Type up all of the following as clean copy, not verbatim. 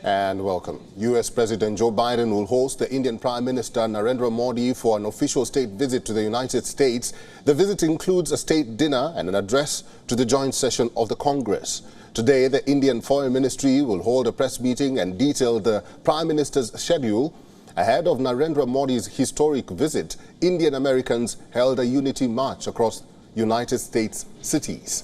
And welcome. US President Joe Biden will host the Indian Prime Minister Narendra Modi for an official state visit to the United States. The visit includes a state dinner and an address to the joint session of the Congress. Today, the Indian Foreign Ministry will hold a press meeting and detail the Prime Minister's schedule. Ahead of Narendra Modi's historic visit, Indian Americans held a unity march across United States cities.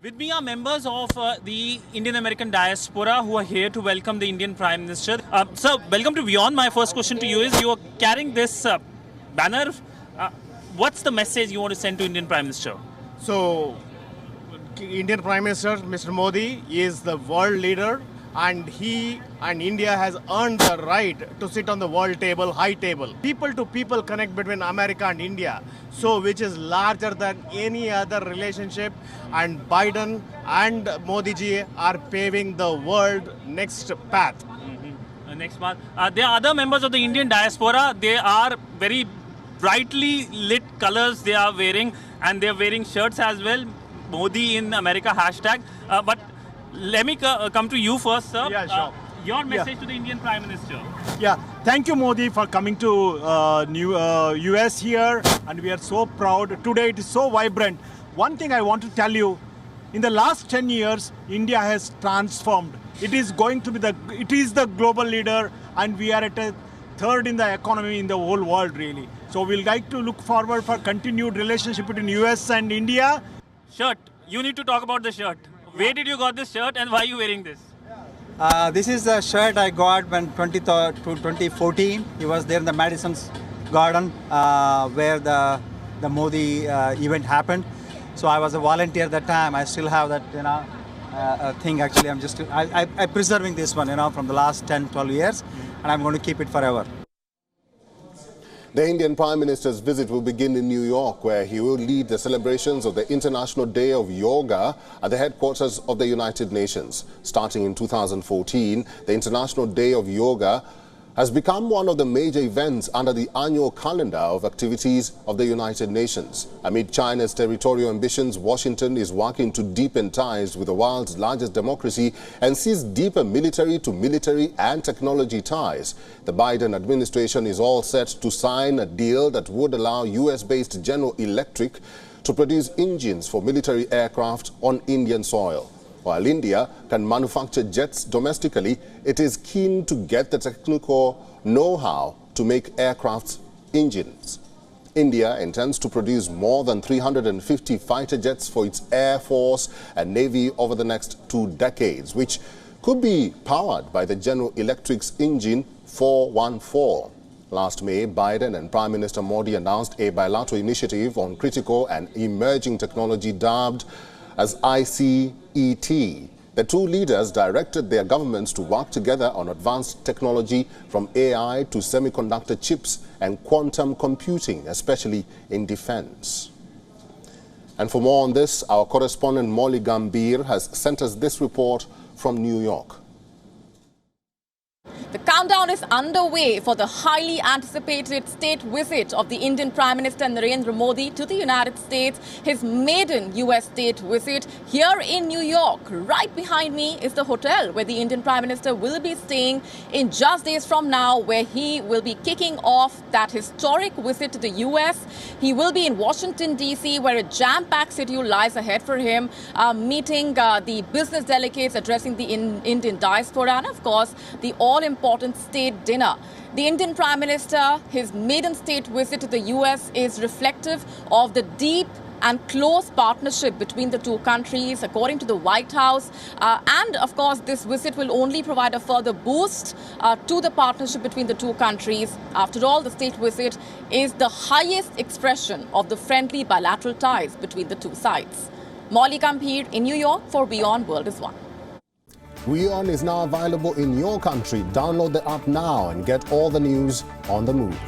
With me are members of the Indian American diaspora who are here to welcome the Indian Prime Minister. Sir, welcome to WION. My first question to you is, you are carrying this banner. What's the message you want to send to Indian Prime Minister? So, Indian Prime Minister, Mr. Modi, is the world leader, and he and India has earned the right to sit on the world table, high table. People to people connect between America and India, so which is larger than any other relationship, and Biden and Modi ji are paving the world next path. Next path. There are other members of the Indian diaspora. They are very brightly lit colors they are wearing, and they are wearing shirts as well. Modi in America hashtag. But let me come to you first, sir. Yeah, sure. Your message to the Indian Prime Minister. Yeah, thank you, Modi, for coming to US here, and we are so proud. Today it is so vibrant. One thing I want to tell you, in the last 10 years, India has transformed. It is going to be the global leader, and we are at a third in the economy in the whole world, really. So we'll like to look forward for continued relationship between US and India. Shirt. You need to talk about the shirt. Where did you got this shirt, and why are you wearing this? This is the shirt I got when 2014. He was there in the Madison's Garden where the Modi event happened. So I was a volunteer at that time. I still have that thing. Actually, I'm preserving this one from the last 10-12 years, and I'm going to keep it forever. The Indian Prime Minister's visit will begin in New York, where he will lead the celebrations of the International Day of Yoga at the headquarters of the United Nations. Starting in 2014, the International Day of Yoga has become one of the major events under the annual calendar of activities of the United Nations. Amid China's territorial ambitions, Washington is working to deepen ties with the world's largest democracy and sees deeper military and technology ties. The Biden administration is all set to sign a deal that would allow US-based General Electric to produce engines for military aircraft on Indian soil. While India can manufacture jets domestically, it is keen to get the technical know-how to make aircraft engines. India intends to produce more than 350 fighter jets for its Air Force and Navy over the next 2 decades, which could be powered by the General Electric's engine 414. Last May, Biden and Prime Minister Modi announced a bilateral initiative on critical and emerging technology dubbed as ICET. The two leaders directed their governments to work together on advanced technology from AI to semiconductor chips and quantum computing, especially in defense. And for more on this, our correspondent Molly Gambhir has sent us this report from New York. The countdown is underway for the highly anticipated state visit of the Indian Prime Minister Narendra Modi to the United States, his maiden US state visit here in New York. Right behind me is the hotel where the Indian Prime Minister will be staying in just days from now, where he will be kicking off that historic visit to the US. He will be in Washington, D.C., where a jam-packed schedule lies ahead for him, meeting the business delegates, addressing the Indian diaspora, and of course, the all-important state dinner. The Indian Prime Minister, his maiden state visit to the US is reflective of the deep and close partnership between the two countries, according to the White House. And of course, this visit will only provide a further boost to the partnership between the two countries. After all, the state visit is the highest expression of the friendly bilateral ties between the two sides. Molly Gambhir in New York for WION World is One. WION is now available in your country. Download the app now and get all the news on the move.